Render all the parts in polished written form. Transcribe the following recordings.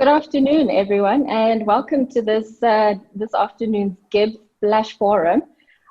Good afternoon, everyone, and welcome to this afternoon's GIBS Flash Forum.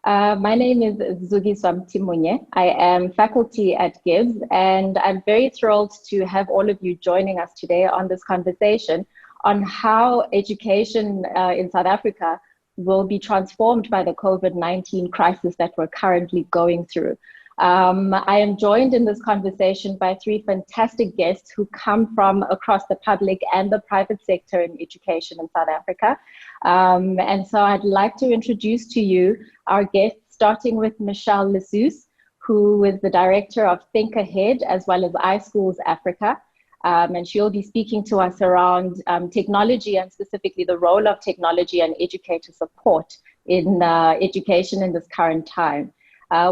My name is Zukiswa Mthimunye. I am faculty at GIBS, and I'm very thrilled to have all of you joining us today on this conversation on how education in South Africa will be transformed by the COVID-19 crisis that we're currently going through. I am joined in this conversation by three fantastic guests who come from across the public and the private sector in education in South Africa. And so I'd like to introduce to you our guests, starting with Michelle Lessus, who is the director of Think Ahead, as well as iSchools Africa. And she'll be speaking to us around technology and specifically the role of technology and educator support in education in this current time.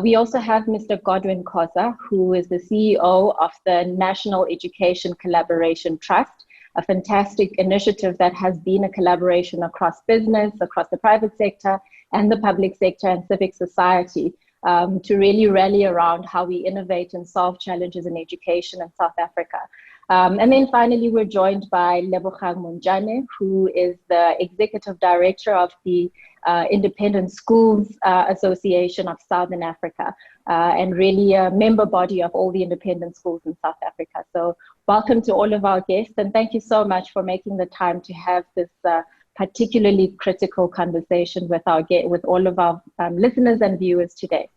We also have Mr. Godwin Khoza, who is the CEO of the National Education Collaboration Trust, a fantastic initiative that has been a collaboration across business, across the private sector and the public sector and civic society to really rally around how we innovate and solve challenges in education in South Africa. And then finally, we're joined by Lebogang Monjane, who is the Executive Director of the Independent Schools Association of Southern Africa, and really a member body of all the independent schools in South Africa. So welcome to all of our guests, and thank you so much for making the time to have this particularly critical conversation with all of our listeners and viewers today.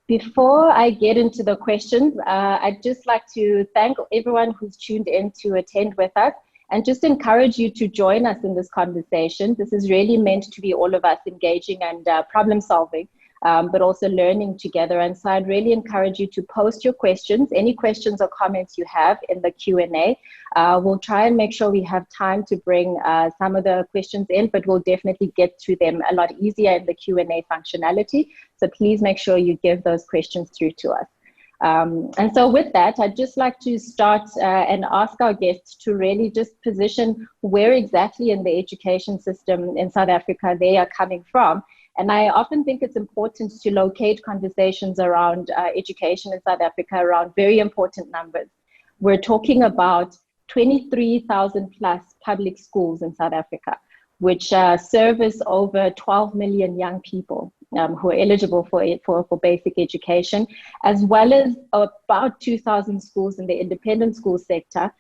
Before I get into the questions, I'd just like to thank everyone who's tuned in to attend with us and just encourage you to join us in this conversation. This is really meant to be all of us engaging and problem solving, but also learning together. And so I'd really encourage you to post your questions, any questions or comments you have in the Q&A. We'll try and make sure we have time to bring some of the questions in, but we'll definitely get to them a lot easier in the Q&A functionality. So please make sure you give those questions through to us. And so with that, I'd just like to start and ask our guests to really just position where exactly in the education system in South Africa they are coming from. And I often think it's important to locate conversations around education in South Africa around very important numbers. We're talking about 23,000 plus public schools in South Africa, which service over 12 million young people who are eligible for basic education, as well as about 2,000 schools in the independent school sector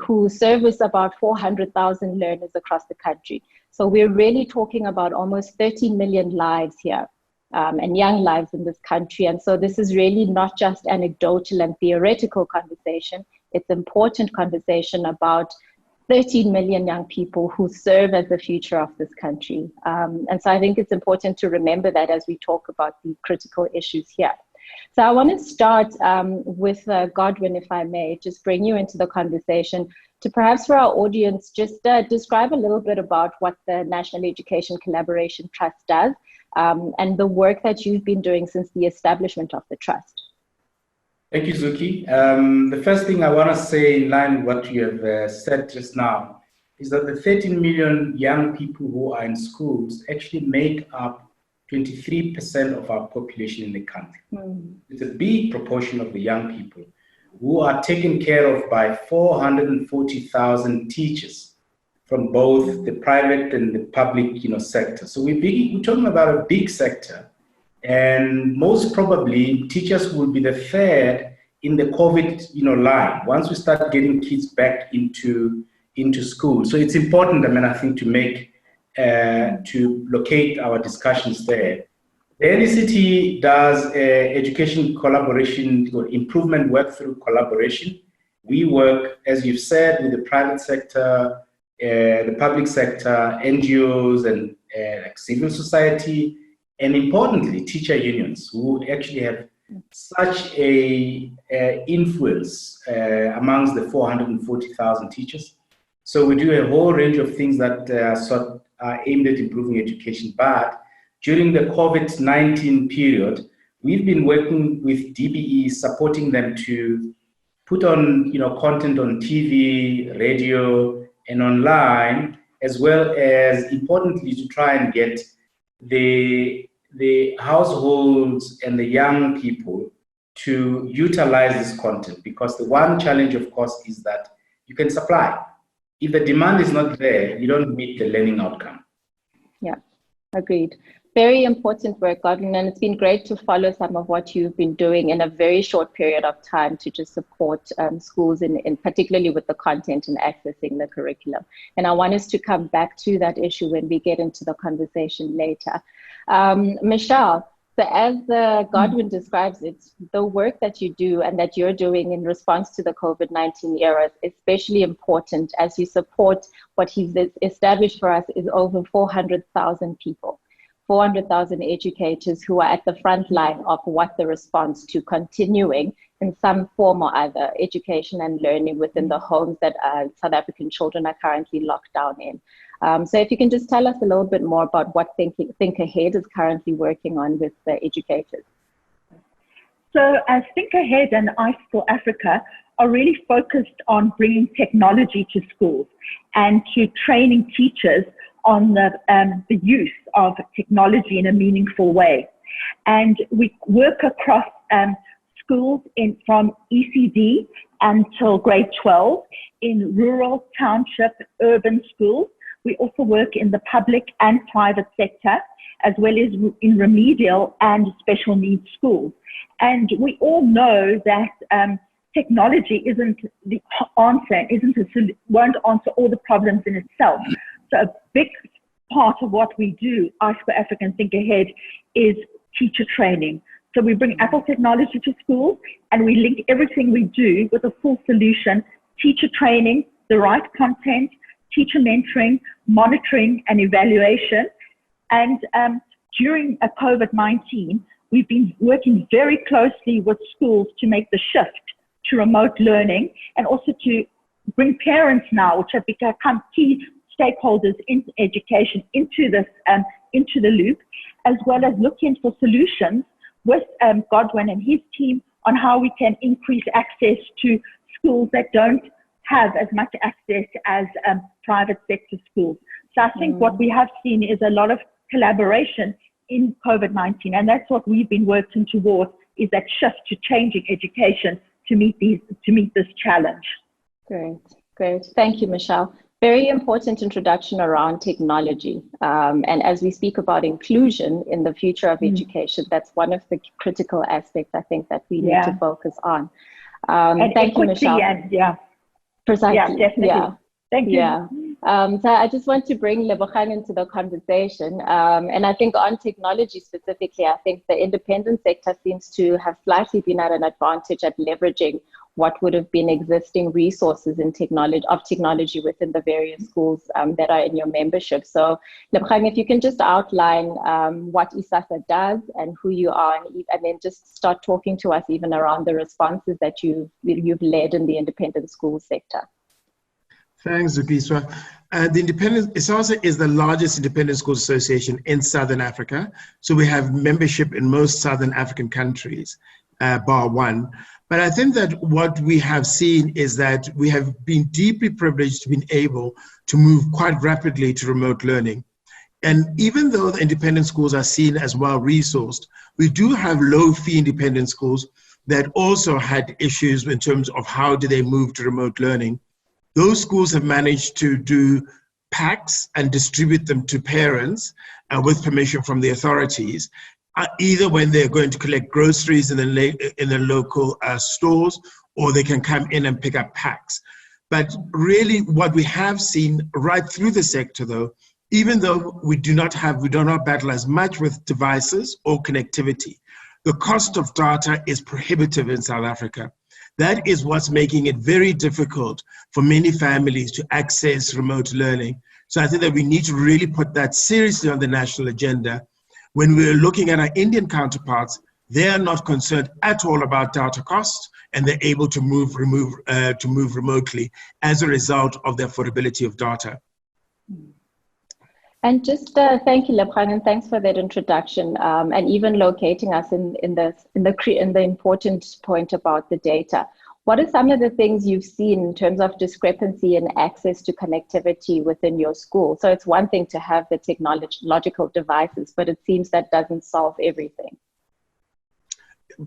who service about 400,000 learners across the country. So we're really talking about almost 13 million lives here and young lives in this country. And so this is really not just anecdotal and theoretical conversation. It's important conversation about 13 million young people who serve as the future of this country. And so I think it's important to remember that as we talk about the critical issues here. So I want to start with Godwin, if I may, just bring you into the conversation to perhaps for our audience, just describe a little bit about what the National Education Collaboration Trust does and the work that you've been doing since the establishment of the trust. Thank you, Zuki. The first thing I want to say in line with what you have said just now is that the 13 million young people who are in schools actually make up 23% of our population in the country. It's a big proportion of the young people who are taken care of by 440,000 teachers from both the private and the public sector. So we're talking about a big sector. And most probably, teachers will be the third in the COVID line once we start getting kids back into school. So it's important, I think, to locate our discussions there. The NECT does education collaboration or improvement work through collaboration. We work, as you've said, with the private sector, the public sector, NGOs, and like civil society, and importantly, teacher unions who actually have such a influence amongst the 440,000 teachers. So we do a whole range of things that are aimed at improving education. But during the COVID-19 period, we've been working with DBE, supporting them to put on content on TV, radio, and online, as well as importantly to try and get the households and the young people to utilize this content, because the one challenge, of course, is that you can supply. if the demand is not there, you don't meet the learning outcome. Yeah, agreed. Very important work, Godwin, and it's been great to follow some of what you've been doing in a very short period of time to just support schools, in particularly with the content and accessing the curriculum. And I want us to come back to that issue when we get into the conversation later. Michelle, so as Godwin describes it, the work that you do and that you're doing in response to the COVID-19 era is especially important as you support what he's established for us is over 400,000 people. 400,000 educators who are at the front line of what the response to continuing in some form or other education and learning within the homes that South African children are currently locked down in. So if you can just tell us a little bit more about what Think Ahead is currently working on with the educators. So Think Ahead and iSchool Africa are really focused on bringing technology to schools and to training teachers on the use of technology in a meaningful way. And we work across schools from ECD until grade 12 in rural, township, urban schools. We also work in the public and private sector, as well as in remedial and special needs schools. And we all know that technology isn't the answer, won't answer all the problems in itself. So a big part of what we do, iSchool Africa and Think Ahead, is teacher training. So we bring Apple technology to schools and we link everything we do with a full solution: teacher training, the right content, teacher mentoring, monitoring and evaluation. And during COVID-19, we've been working very closely with schools to make the shift to remote learning, and also to bring parents now, which have become key stakeholders in education, into the loop, as well as looking for solutions with Godwin and his team on how we can increase access to schools that don't have as much access as private sector schools. So I think what we have seen is a lot of collaboration in COVID-19, and that's what we've been working towards, is that shift to changing education to meet this challenge. Great. Thank you, Michelle. Very important introduction around technology. And as we speak about inclusion in the future of education, that's one of the critical aspects I think that we need to focus on. Thank you, Michelle. Precisely. Yeah, definitely. Yeah. Thank you. Yeah. So I just want to bring Lebogang into the conversation. And I think on technology specifically, I think the independent sector seems to have slightly been at an advantage at leveraging what would have been existing resources in technology within the various schools that are in your membership. So Lebogang, if you can just outline what ISASA does and who you are, and then just start talking to us even around the responses that you've led in the independent school sector. Thanks, Zukiswa. ISASA is the largest independent schools association in Southern Africa. So we have membership in most Southern African countries, bar one. But I think that what we have seen is that we have been deeply privileged to be able to move quite rapidly to remote learning. And even though the independent schools are seen as well-resourced, we do have low-fee independent schools that also had issues in terms of how do they move to remote learning. Those schools have managed to do packs and distribute them to parents with permission from the authorities, either when they're going to collect groceries in the local stores, or they can come in and pick up packs. But really what we have seen right through the sector though, even though we do not battle as much with devices or connectivity, the cost of data is prohibitive in South Africa. That is what's making it very difficult for many families to access remote learning. So I think that we need to really put that seriously on the national agenda. When we're looking at our Indian counterparts, they are not concerned at all about data costs, and they're able to move remotely as a result of the affordability of data. And just thank you, Lebogang, and thanks for that introduction, and even locating us in the important point about the data. What are some of the things you've seen in terms of discrepancy in access to connectivity within your school? So it's one thing to have the technological devices, but it seems that doesn't solve everything.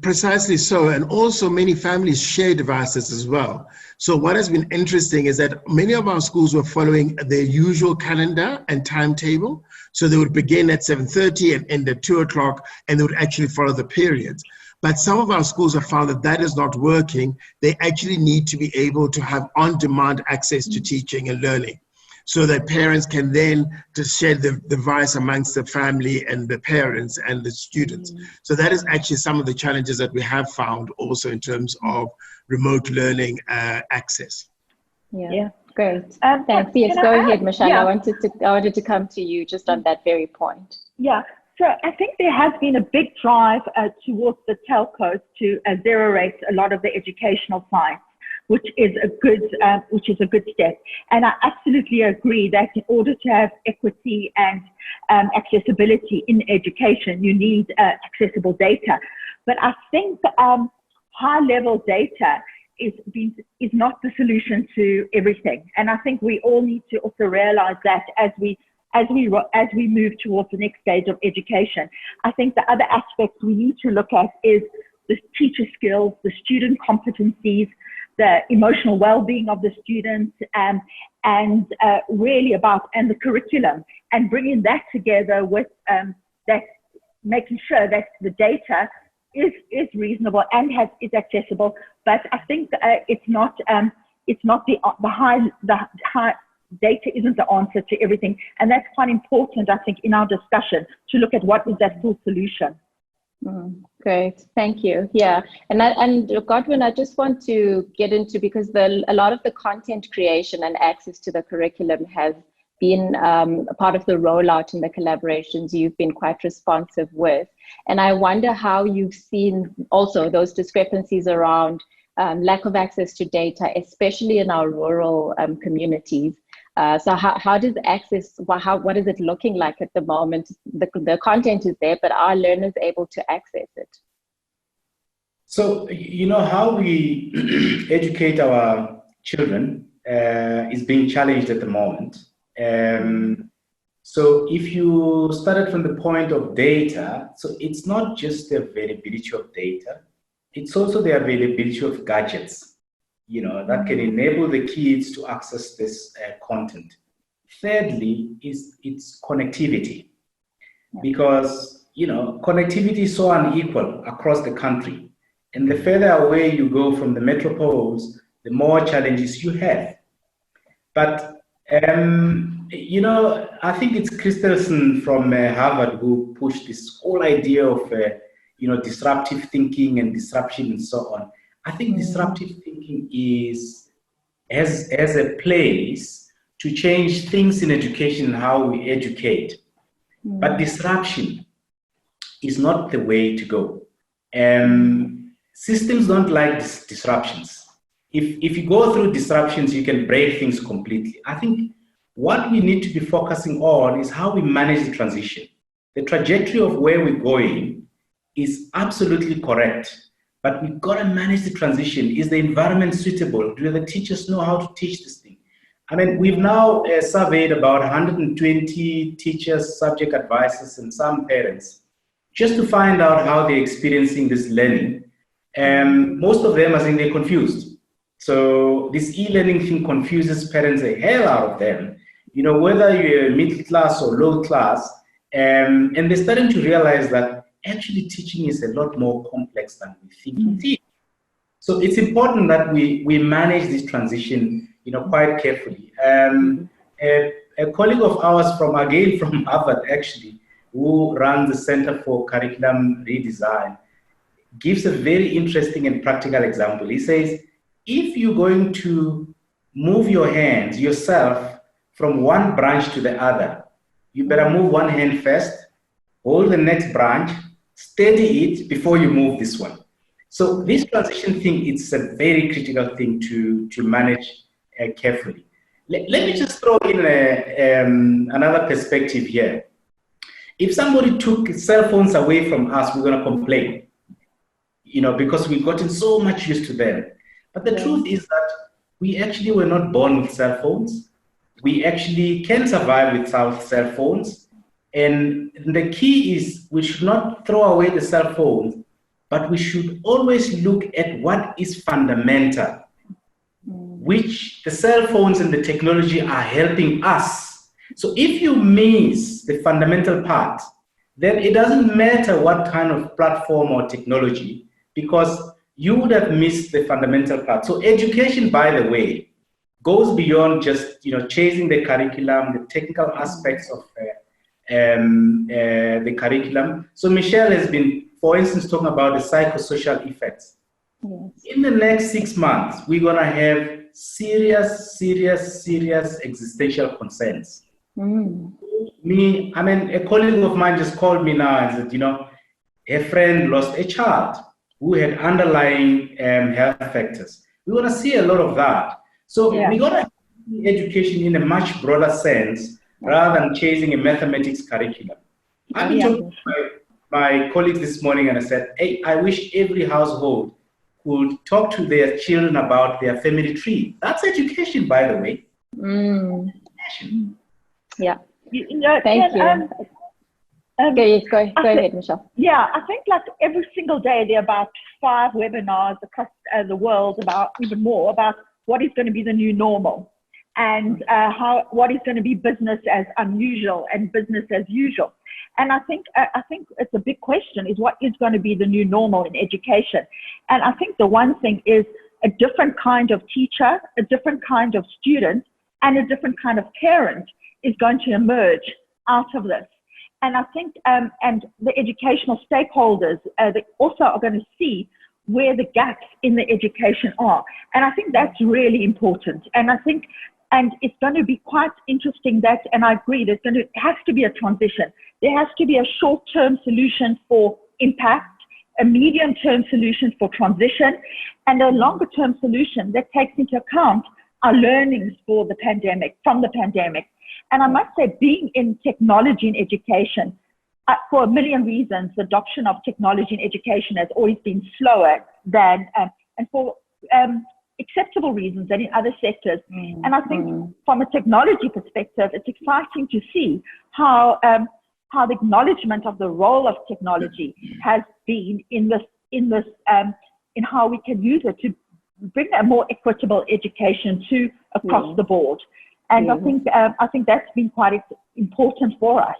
Precisely so. And also many families share devices as well. So what has been interesting is that many of our schools were following their usual calendar and timetable. So they would begin at 7:30 and end at 2 o'clock, and they would actually follow the periods. But some of our schools have found that that is not working. They actually need to be able to have on-demand access to teaching and learning, so that parents can then just share the device amongst the family and the parents and the students. So that is actually some of the challenges that we have found also in terms of remote learning access. Yeah. Great. Thanks. Yes, go ahead, Michelle. Yeah. I wanted to come to you just on that very point. Yeah. So I think there has been a big drive towards the telcos to zero-rate a lot of the educational science, which is a good step. And I absolutely agree that in order to have equity and accessibility in education, you need accessible data. But I think high-level data is not the solution to everything. And I think we all need to also realize that as we move towards the next stage of education. I think the other aspects we need to look at is the teacher skills, the student competencies, the emotional well-being of the students, and really and the curriculum, and bringing that together with that, making sure that the data is reasonable and is accessible. But I think it's not the high data isn't the answer to everything, and that's quite important, I think, in our discussion to look at what is that full solution. Great, thank you. Yeah, and Godwin, I just want to get into, because a lot of the content creation and access to the curriculum has been a part of the rollout and the collaborations you've been quite responsive with, and I wonder how you've seen also those discrepancies around lack of access to data, especially in our rural communities. So how does access, what is it looking like at the moment? The content is there, but are learners able to access it? So, how we educate our children is being challenged at the moment. So if you started from the point of data, so it's not just the availability of data, it's also the availability of gadgets, that can enable the kids to access this content. Thirdly, it's connectivity, because, connectivity is so unequal across the country. And the further away you go from the metropoles, the more challenges you have. But, I think it's Christensen from Harvard who pushed this whole idea of, disruptive thinking and disruption and so on. I think disruptive thinking has a place to change things in education and how we educate. But disruption is not the way to go. Systems don't like disruptions. If you go through disruptions, you can break things completely. I think what we need to be focusing on is how we manage the transition. The trajectory of where we're going is absolutely correct. But we've got to manage the transition. Is the environment suitable? Do the teachers know how to teach this thing? I mean, we've now surveyed about 120 teachers, subject advisors, and some parents, just to find out how they're experiencing this learning. And most of them, I think, they're confused. So this e-learning thing confuses parents the hell out of them, whether you're middle class or low class. And they're starting to realize that actually teaching is a lot more complex than we think it is. So it's important that we manage this transition, quite carefully. A colleague of ours from Harvard, actually, who runs the Center for Curriculum Redesign, gives a very interesting and practical example. He says, if you're going to move your hands yourself from one branch to the other, you better move one hand first, hold the next branch, steady it before you move this one. So this transition thing, it's a very critical thing to manage carefully. Let me just throw in another perspective here. If somebody took cell phones away from us, we're going to complain, because we've gotten so much used to them. But the truth is that we actually were not born with cell phones. We actually can survive without cell phones. And the key is we should not throw away the cell phones, but we should always look at what is fundamental, which the cell phones and the technology are helping us. So if you miss the fundamental part, then it doesn't matter what kind of platform or technology, because you would have missed the fundamental part. So education, by the way, goes beyond just chasing the curriculum, the technical aspects of the curriculum. So Michelle has been, for instance, talking about the psychosocial effects. Yes. In the next 6 months, we're going to have serious existential concerns. A colleague of mine just called me now and said, a friend lost a child who had underlying health factors. We're going to see a lot of that. So we're going to see education in a much broader sense rather than chasing a mathematics curriculum. I've been talking to my colleagues this morning and I said, hey, I wish every household could talk to their children about their family tree. That's education, by the way. Education. Yeah. Thank you. Go ahead, Michelle. Yeah, I think like every single day there are about 5 webinars across the world about even more about what is going to be the new normal and what is going to be business as unusual and business as usual. And I think it's a big question is what is going to be the new normal in education. And I think the one thing is a different kind of teacher, a different kind of student, and a different kind of parent is going to emerge out of this. And I think, and the educational stakeholders, they also are going to see where the gaps in the education are. And I think that's really important. And I think, and it's going to be quite interesting that, and I agree, has to be a transition. There has to be a short-term solution for impact, a medium-term solution for transition, and a longer-term solution that takes into account our learnings from the pandemic. And I must say, being in technology in education, for a million reasons, the adoption of technology in education has always been slower than, and for acceptable reasons than in other sectors. And I think from a technology perspective, it's exciting to see how the acknowledgement of the role of technology has been in how we can use it to bring a more equitable education to across the board. And I think that's been quite important for us.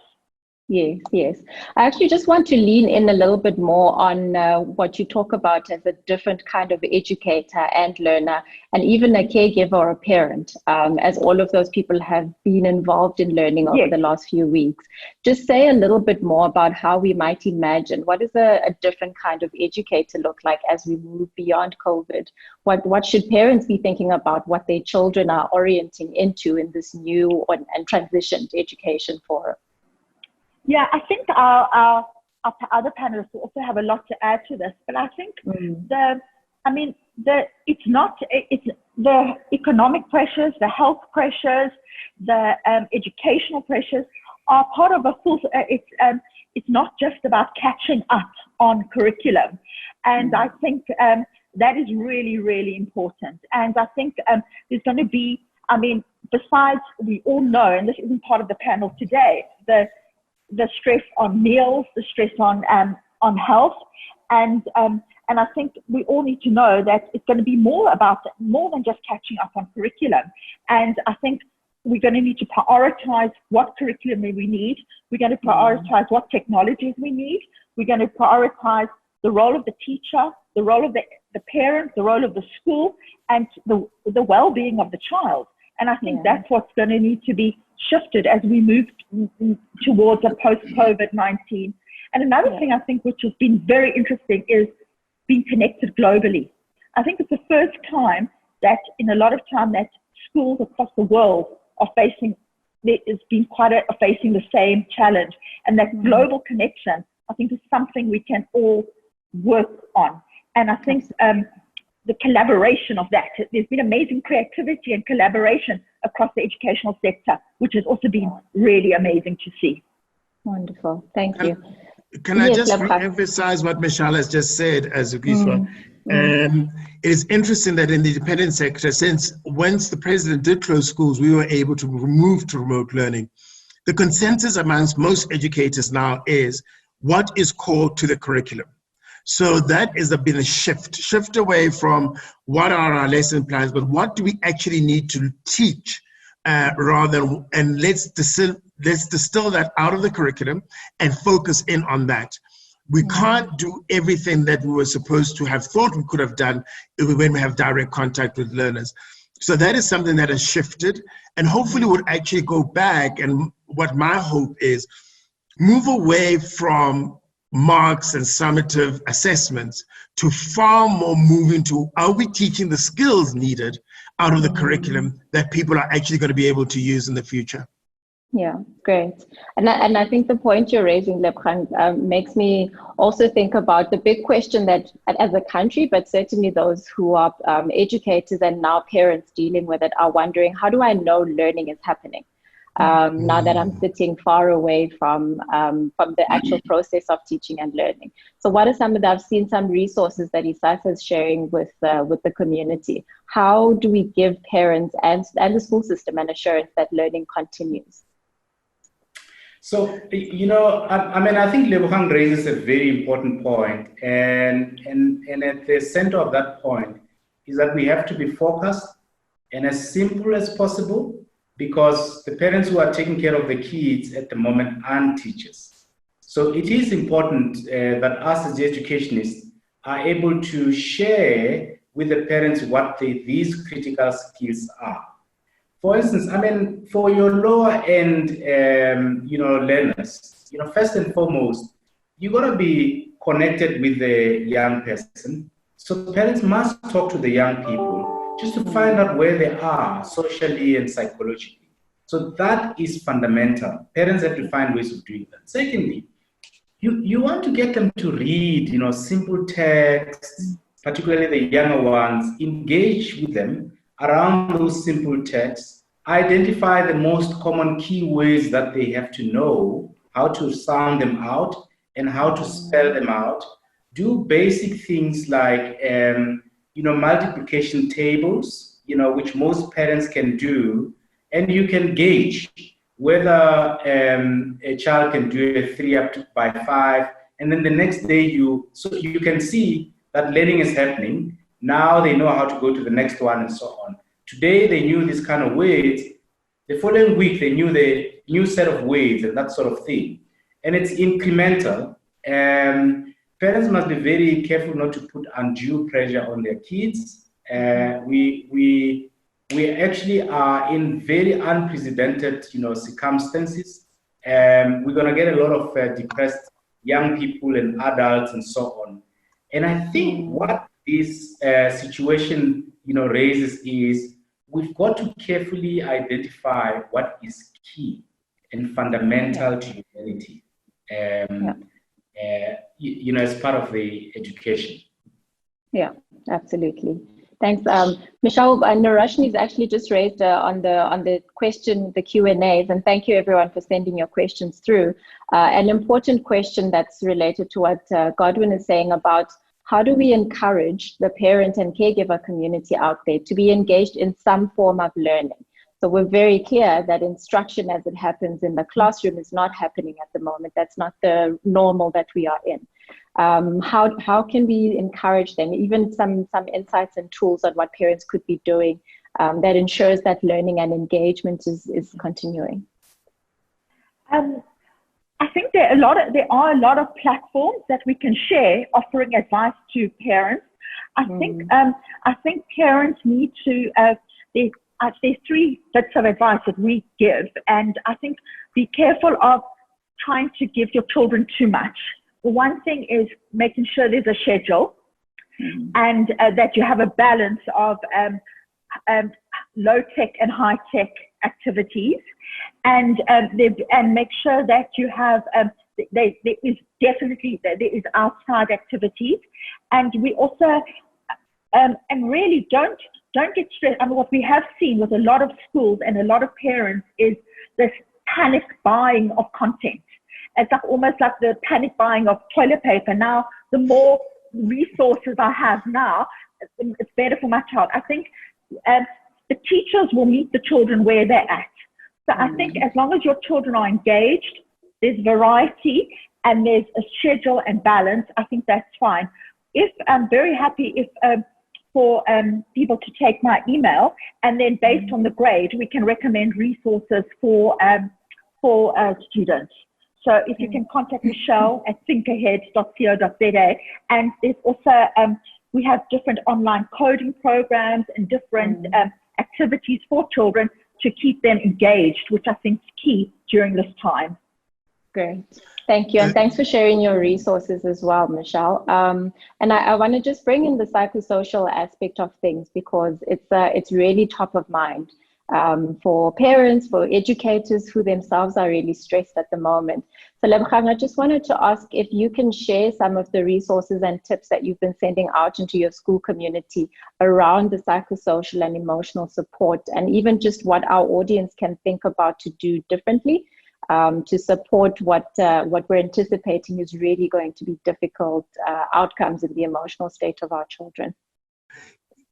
Yes. I actually just want to lean in a little bit more on what you talk about as a different kind of educator and learner, and even a caregiver or a parent, as all of those people have been involved in learning over the last few weeks. Just say a little bit more about how we might imagine what is a different kind of educator look like as we move beyond COVID. What should parents be thinking about what their children are orienting into in this new and transitioned education forum? Yeah, I think our other panelists also have a lot to add to this, but I think the economic pressures, the health pressures, the educational pressures are part of a full. It's not just about catching up on curriculum, and I think that is really, really important. And I think there's going to be, besides we all know, and this isn't part of the panel today, the stress on meals, the stress on health, and I think we all need to know that it's going to be more than just catching up on curriculum. And I think we're going to need to prioritize what curriculum we need. We're going to prioritize what technologies we need. We're going to prioritize the role of the teacher, the role of the parent, the role of the school, and the well-being of the child. And I think that's what's going to need to be shifted as we move towards a post-COVID-19. And another thing I think which has been very interesting is being connected globally. I think it's the first time that in a lot of time that schools across the world are facing the same challenge. And that global connection, I think, is something we can all work on. And I think the collaboration of that, there's been amazing creativity and collaboration across the educational sector, which has also been really amazing to see. Wonderful. Thank you. Can I just re-emphasize what Michelle has just said, Zukiswa? It is interesting that in the independent sector, since once the president did close schools, we were able to move to remote learning. The consensus amongst most educators now is what is core to the curriculum. So that has been a shift away from what are our lesson plans, but what do we actually need to teach and let's distill that out of the curriculum and focus in on that. We can't do everything that we were supposed to have thought we could have done when we have direct contact with learners. So that is something that has shifted, and hopefully would actually go back, and what my hope is, move away from marks and summative assessments to far more moving to, are we teaching the skills needed out of the curriculum that people are actually going to be able to use in the future? Yeah, great. And I think the point you're raising, Lebgang, makes me also think about the big question that as a country, but certainly those who are educators and now parents dealing with it are wondering, how do I know learning is happening? Now that I'm sitting far away from the actual process of teaching and learning. So what are some of the, I've seen some resources that ISASA is sharing with the community. How do we give parents and the school system an assurance that learning continues? So, you know, I think Lebgang raises a very important point, and at the center of that point is that we have to be focused and as simple as possible, because the parents who are taking care of the kids at the moment aren't teachers. So it is important that us as educationists are able to share with the parents what these critical skills are. For instance, I mean, for your lower end, learners, first and foremost, you got to be connected with the young person. So parents must talk to the young people just to find out where they are socially and psychologically. So that is fundamental. Parents have to find ways of doing that. Secondly, you want to get them to read, simple texts, particularly the younger ones, engage with them around those simple texts, identify the most common keywords that they have to know, how to sound them out and how to spell them out. Do basic things like, multiplication tables, which most parents can do, and you can gauge whether a child can do a 3 up to by 5, and then the next day so you can see that learning is happening. Now they know how to go to the next one and so on. Today they knew this kind of words. The following week they knew the new set of words and that sort of thing. And it's incremental. Parents must be very careful not to put undue pressure on their kids. We actually are in very unprecedented, circumstances. We're going to get a lot of depressed young people and adults and so on. And I think what this situation, raises is we've got to carefully identify what is key and fundamental to humanity, as part of the education. Yeah, absolutely. Thanks. Michelle, Narashni's actually just raised on the question, the Q&As, and thank you everyone for sending your questions through. An important question that's related to what Godwin is saying about how do we encourage the parent and caregiver community out there to be engaged in some form of learning? So we're very clear that instruction as it happens in the classroom is not happening at the moment. That's not the normal that we are in. How can we encourage them, even some insights and tools on what parents could be doing that ensures that learning and engagement is continuing? I think there are a lot of platforms that we can share offering advice to parents. I think parents need to, there's 3 bits of advice that we give, and I think be careful of trying to give your children too much. One thing is making sure there's a schedule and that you have a balance of low-tech and high-tech activities, and make sure that you have there is outside activities, and we also and really don't get stressed. I mean, what we have seen with a lot of schools and a lot of parents is this panic buying of content. It's like almost like the panic buying of toilet paper. Now, the more resources I have now, it's better for my child. I think the teachers will meet the children where they're at. So I think as long as your children are engaged, there's variety, and there's a schedule and balance, I think that's fine. If I'm very happy if for people to take my email, and then based on the grade, we can recommend resources for students. So if you can contact Michelle at thinkahead.co.za, and there's also, we have different online coding programs and different activities for children to keep them engaged, which I think is key during this time. Great. Thank you. And thanks for sharing your resources as well, Michelle. And I want to just bring in the psychosocial aspect of things, because it's really top of mind for parents, for educators who themselves are really stressed at the moment. So Lebogang, I just wanted to ask if you can share some of the resources and tips that you've been sending out into your school community around the psychosocial and emotional support, and even just what our audience can think about to do differently to support what we're anticipating is really going to be difficult outcomes in the emotional state of our children.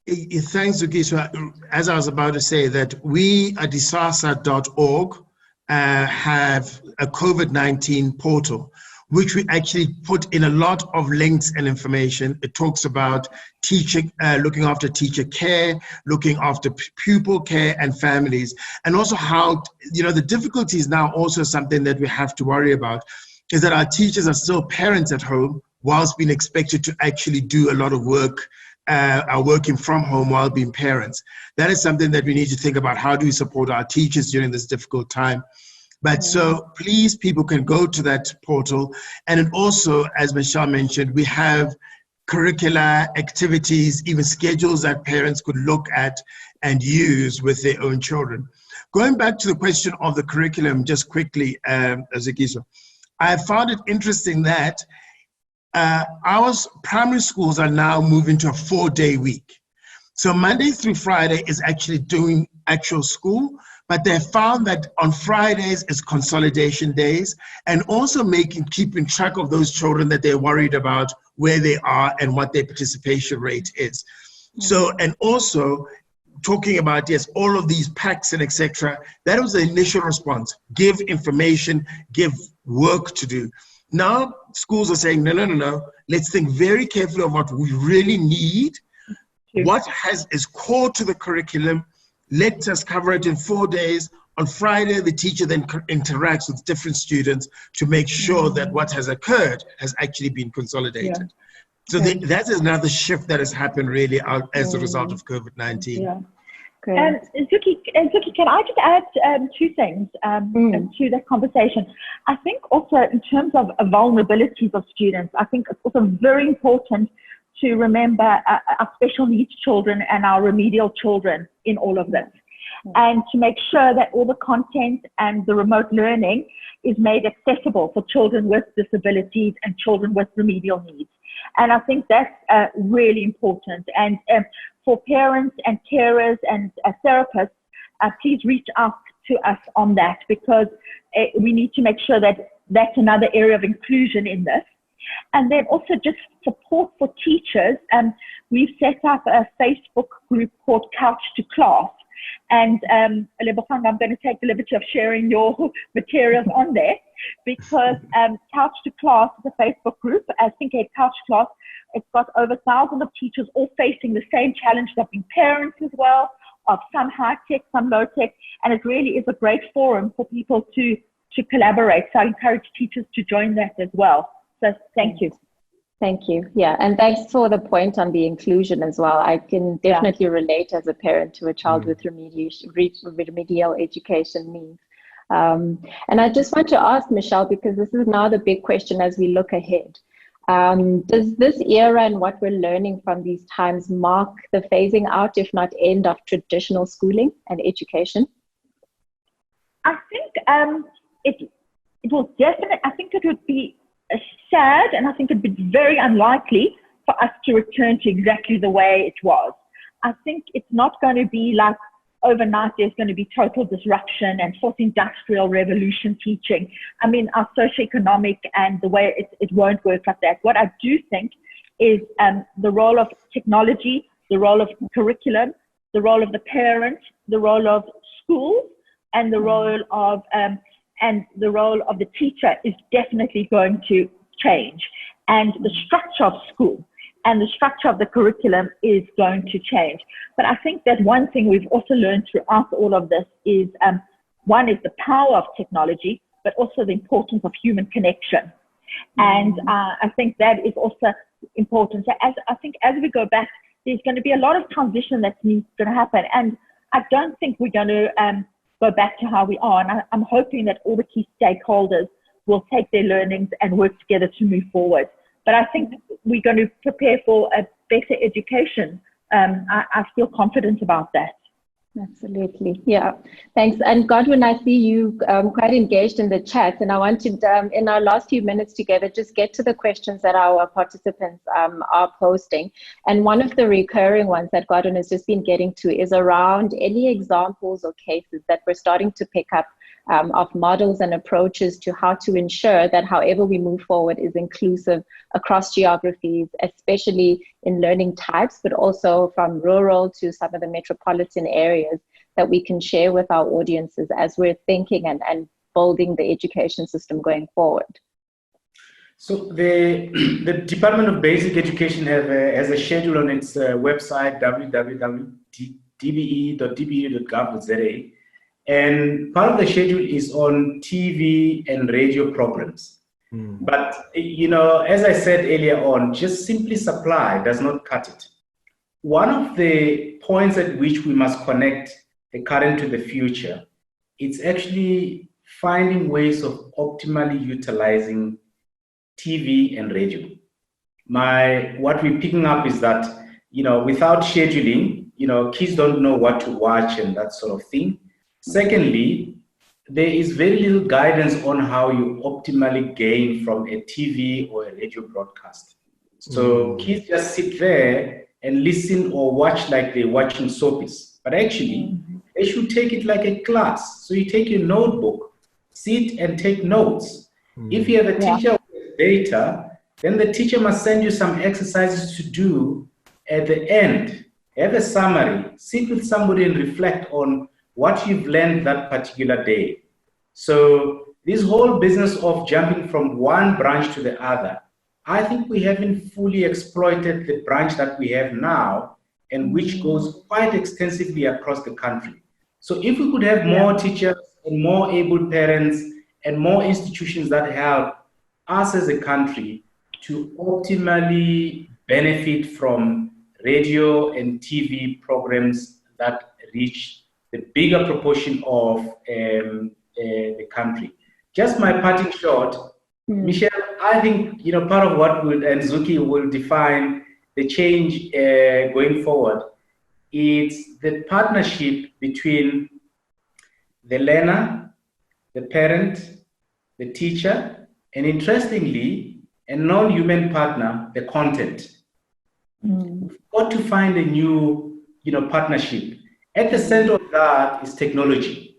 Thanks, Zukiswa. As I was about to say, that we at disasa.org have a COVID-19 portal, which we actually put in a lot of links and information. It talks about teaching, looking after teacher care, looking after pupil care and families, and also how, the difficulties now also something that we have to worry about is that our teachers are still parents at home whilst being expected to actually do a lot of work, are working from home while being parents. That is something that we need to think about. How do we support our teachers during this difficult time? But so please, people can go to that portal. And then also, as Michelle mentioned, we have curricula, activities, even schedules that parents could look at and use with their own children. Going back to the question of the curriculum, just quickly, Zukiswa, I found it interesting that our primary schools are now moving to a 4-day week. So Monday through Friday is actually doing actual school, but they found that on Fridays is consolidation days, and also keeping track of those children that they're worried about, where they are and what their participation rate is. So, and also talking about, yes, all of these packs and etc. That was the initial response. Give information, give work to do. Now schools are saying, no. Let's think very carefully of what we really need. What is core to the curriculum. Let us cover it in 4 days. On Friday, the teacher then interacts with different students to make sure that what has occurred has actually been consolidated. So that is another shift that has happened really as a result of COVID-19. And Zuki, can I just add 2 things to that conversation? I think also in terms of vulnerabilities of students, I think it's also very important to remember our special needs children and our remedial children in all of this, and to make sure that all the content and the remote learning is made accessible for children with disabilities and children with remedial needs. And I think that's really important. And for parents and carers and therapists, please reach out to us on that, because we need to make sure that that's another area of inclusion in this. And then also just support for teachers. We've set up a Facebook group called Couch to Class. And Lebogang, I'm going to take the liberty of sharing your materials on there, because Couch to Class is a Facebook group. I think a Couch Class, it's got over 1,000 of teachers all facing the same challenge of being parents as well, of some high tech, some low tech, and it really is a great forum for people to collaborate. So I encourage teachers to join that as well. So thank you. Thank you. Yeah, and thanks for the point on the inclusion as well. I can definitely relate as a parent to a child with remedial education needs. And I just want to ask Michelle, because this is now the big question as we look ahead. Does this era and what we're learning from these times mark the phasing out, if not end, of traditional schooling and education? I think it will definitely, I think it would be sad, and I think it'd be very unlikely for us to return to exactly the way it was. I think it's not going to be like overnight there's going to be total disruption and fourth industrial revolution teaching. I mean, our socioeconomic and the way it won't work like that. What I do think is the role of technology, the role of curriculum, the role of the parent, the role of schools, and the role of and the role of the teacher is definitely going to change. And the structure of school and the structure of the curriculum is going to change. But I think that one thing we've also learned throughout all of this is, one is the power of technology, but also the importance of human connection. And I think that is also important. So I think as we go back, there's going to be a lot of transition that's going to happen. And I don't think we're going to go back to how we are. And I'm hoping that all the key stakeholders will take their learnings and work together to move forward. But I think we're going to prepare for a better education. I feel confident about that. Absolutely. Yeah. Thanks. And Godwin, I see you quite engaged in the chat, and I wanted in our last few minutes together, just get to the questions that our participants are posting. And one of the recurring ones that Godwin has just been getting to is around any examples or cases that we're starting to pick up of models and approaches to how to ensure that however we move forward is inclusive across geographies, especially in learning types, but also from rural to some of the metropolitan areas that we can share with our audiences as we're thinking and building the education system going forward. So the Department of Basic Education has a schedule on its website, www.dbe.dbu.gov.za. And part of the schedule is on TV and radio programs. But, you know, as I said earlier on, just simply supply does not cut it. One of the points at which we must connect the current to the future, it's actually finding ways of optimally utilizing TV and radio. What we're picking up is that, you know, without scheduling, you know, kids don't know what to watch and that sort of thing. Secondly, there is very little guidance on how you optimally gain from a TV or a radio broadcast. So kids just sit there and listen or watch like they're watching soapies. But actually, they should take it like a class. So you take your notebook, sit and take notes. If you have a teacher with data, then the teacher must send you some exercises to do at the end. Have a summary, sit with somebody and reflect on what you've learned that particular day. So this whole business of jumping from one branch to the other, I think we haven't fully exploited the branch that we have now, and which goes quite extensively across the country. So if we could have more teachers and more able parents and more institutions that help us as a country to optimally benefit from radio and TV programs that reach the bigger proportion of the country. Just my parting shot, Michelle, I think, you know, part of what and Zuki will define the change going forward, it's the partnership between the learner, the parent, the teacher, and interestingly, a non-human partner, the content. We've got to find a new, you know, partnership. At the center of that is technology.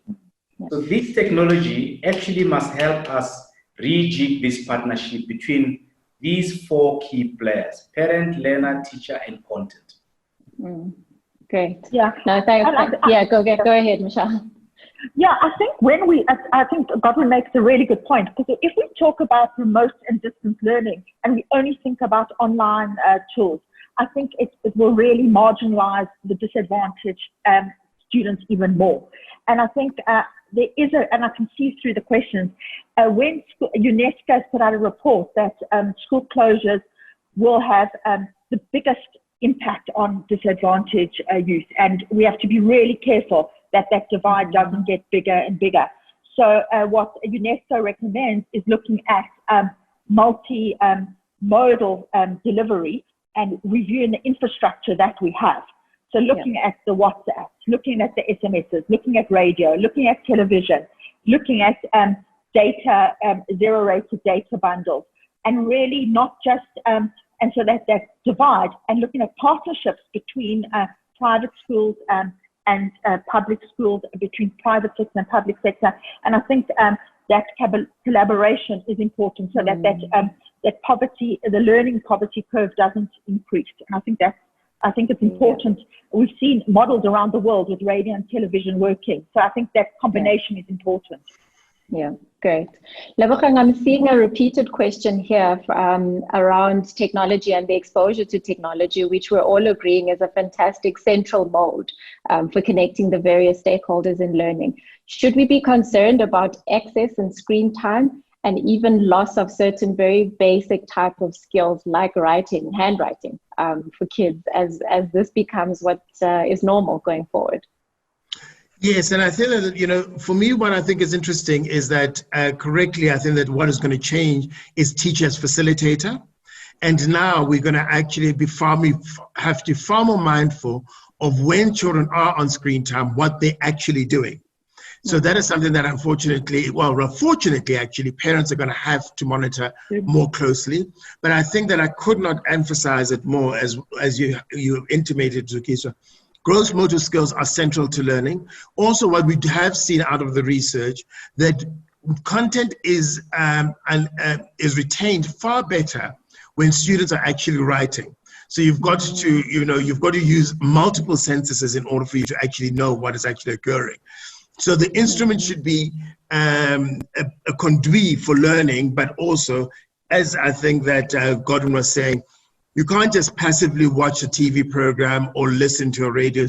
So this technology actually must help us rejig this partnership between these four key players: parent, learner, teacher, and content. Great. Yeah. No, thanks. Go ahead, Michelle. Yeah, I think I think Godwin makes a really good point, because if we talk about remote and distance learning and we only think about online tools, I think it will really marginalize the disadvantaged students even more. And I think there is and I can see through the questions, when UNESCO has put out a report that school closures will have the biggest impact on disadvantaged youth. And we have to be really careful that divide doesn't get bigger and bigger. So what UNESCO recommends is looking at multi-modal delivery and reviewing the infrastructure that we have. So looking at the WhatsApp, looking at the SMSs, looking at radio, looking at television, looking at data, zero-rated data bundles, and really not just, and so that divide, and looking at partnerships between private schools and public schools, between private sector and public sector. And I think that collaboration is important, so that poverty, the learning poverty curve doesn't increase. And I think it's important. We've seen models around the world with radio and television working. So I think that combination is important. Yeah, great. Lebogang, I'm seeing a repeated question here around technology and the exposure to technology, which we're all agreeing is a fantastic central mode for connecting the various stakeholders in learning. Should we be concerned about excess and screen time and even loss of certain very basic type of skills like writing, handwriting for kids as this becomes what is normal going forward? Yes, and I think that, you know, for me, what I think is interesting is that correctly, I think that what is going to change is teacher as facilitator. And now we're going to actually be far more mindful of when children are on screen time, what they're actually doing. So that is something that unfortunately, actually, parents are going to have to monitor more closely. But I think that I could not emphasize it more as you intimated, Zukiswa. Gross motor skills are central to learning. Also, what we have seen out of the research, that content is retained far better when students are actually writing. So you've got to, you've got to use multiple sentences in order for you to actually know what is actually occurring. So the instrument should be a conduit for learning, but also, as I think that Godwin was saying, you can't just passively watch a TV program or listen to a radio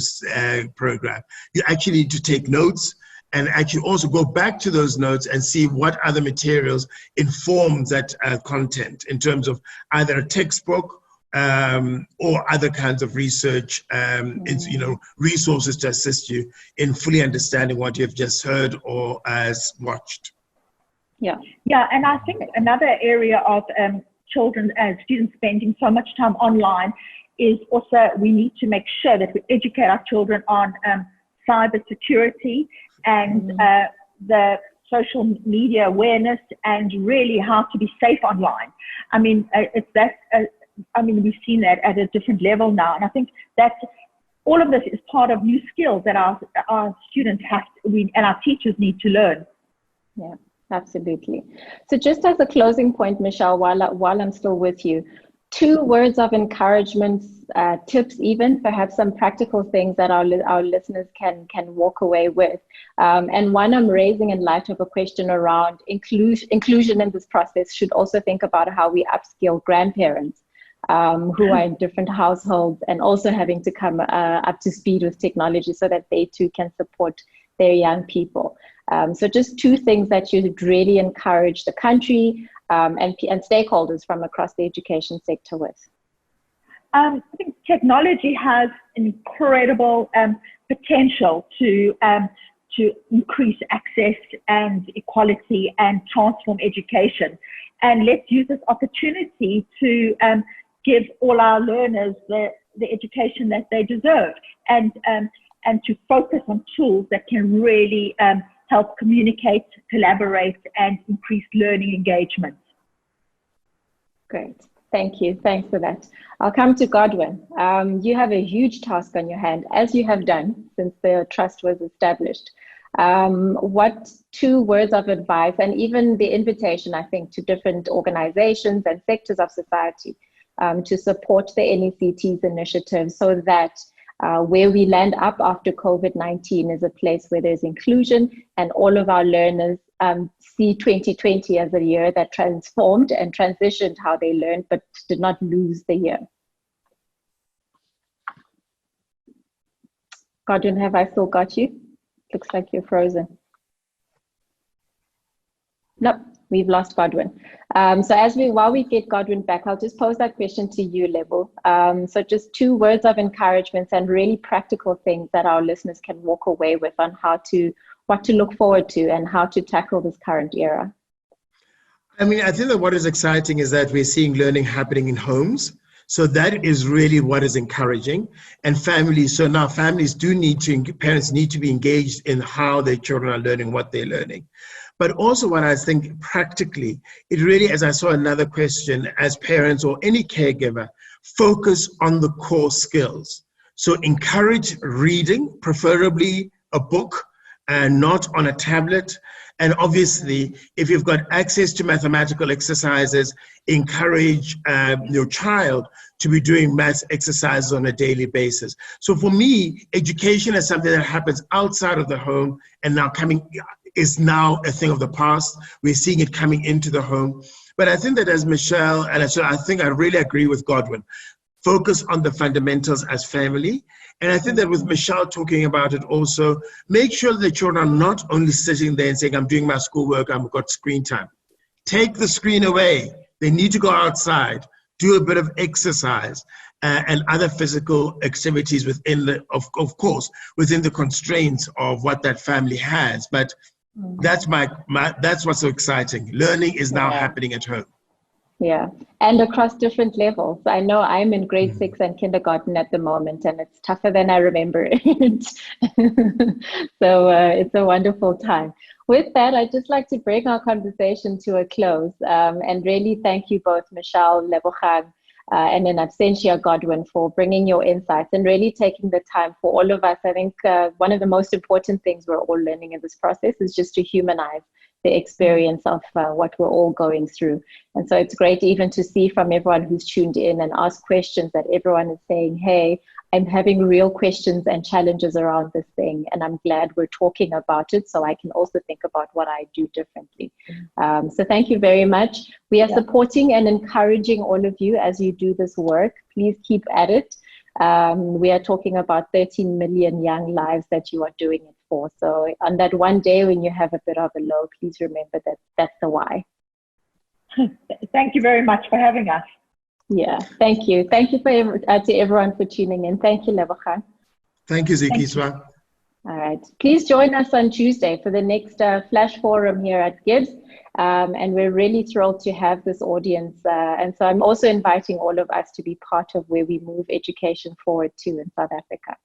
program. You actually need to take notes and actually also go back to those notes and see what other materials inform that content in terms of either a textbook or other kinds of research, resources to assist you in fully understanding what you've just heard or watched. Yeah, and I think another area of children and students spending so much time online is also we need to make sure that we educate our children on cyber security and the social media awareness and really how to be safe online. I mean, we've seen that at a different level now, and I think that all of this is part of new skills that our students and our teachers need to learn. Yeah. Absolutely. So just as a closing point, Michelle, while I'm still with you, 2 words of encouragement, tips, even perhaps some practical things that our listeners can walk away with. And one I'm raising in light of a question around inclusion in this process should also think about how we upskill grandparents who are in different households and also having to come up to speed with technology so that they too can support their young people. So just 2 things that you would really encourage the country and stakeholders from across the education sector with. I think technology has an incredible potential to increase access and equality and transform education. And let's use this opportunity to give all our learners the education that they deserve and to focus on tools that can really help communicate, collaborate, and increase learning engagement. Great. Thank you. Thanks for that. I'll come to Godwin. You have a huge task on your hand, as you have done since the trust was established. What 2 words of advice and even the invitation, I think, to different organizations and sectors of society to support the NECT's initiative so that where we land up after COVID-19 is a place where there's inclusion and all of our learners see 2020 as a year that transformed and transitioned how they learned, but did not lose the year. Godwin, have I still got you? Looks like you're frozen. Nope, we've lost Godwin. So while we get Godwin back, I'll just pose that question to you, Lebo. So just 2 words of encouragement and really practical things that our listeners can walk away with on what to look forward to and how to tackle this current era. I mean, I think that what is exciting is that we're seeing learning happening in homes. So that is really what is encouraging. And families, so now families parents need to be engaged in how their children are learning, what they're learning. But also what I think practically, it really, as I saw another question, as parents or any caregiver, focus on the core skills. So encourage reading, preferably a book, and not on a tablet. And obviously, if you've got access to mathematical exercises, encourage your child to be doing math exercises on a daily basis. So for me, education is something that happens outside of the home and now coming is now a thing of the past. We're seeing it coming into the home. But I think that as Michelle, and I think I really agree with Godwin, focus on the fundamentals as family. And I think that with Michelle talking about it also, make sure the children are not only sitting there and saying, I'm doing my schoolwork, I've got screen time. Take the screen away. They need to go outside, do a bit of exercise and other physical activities within the, of course, within the constraints of what that family has. But that's that's what's so exciting. Learning is now happening at home. Yeah, and across different levels. I know I'm in grade 6 and kindergarten at the moment, and it's tougher than I remember it. So it's a wonderful time. With that, I'd just like to bring our conversation to a close and really thank you both, Michelle, Lebogang, and in absentia, Godwin, for bringing your insights and really taking the time for all of us. I think one of the most important things we're all learning in this process is just to humanize the experience of what we're all going through. And so it's great even to see from everyone who's tuned in and asked questions that everyone is saying, hey, I'm having real questions and challenges around this thing, and I'm glad we're talking about it so I can also think about what I do differently. So thank you very much. We are supporting and encouraging all of you as you do this work. Please keep at it. We are talking about 13 million young lives that you are doing it for. So on that one day when you have a bit of a low, please remember that that's the why. Thank you very much for having us. Yeah, thank you. Thank you to everyone for tuning in. Thank you, Lebogang. Thank you, Zukiswa. All right. Please join us on Tuesday for the next Flash Forum here at GIBS. And we're really thrilled to have this audience. And so I'm also inviting all of us to be part of where we move education forward to in South Africa.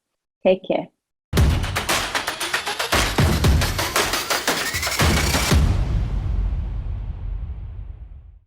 Take care.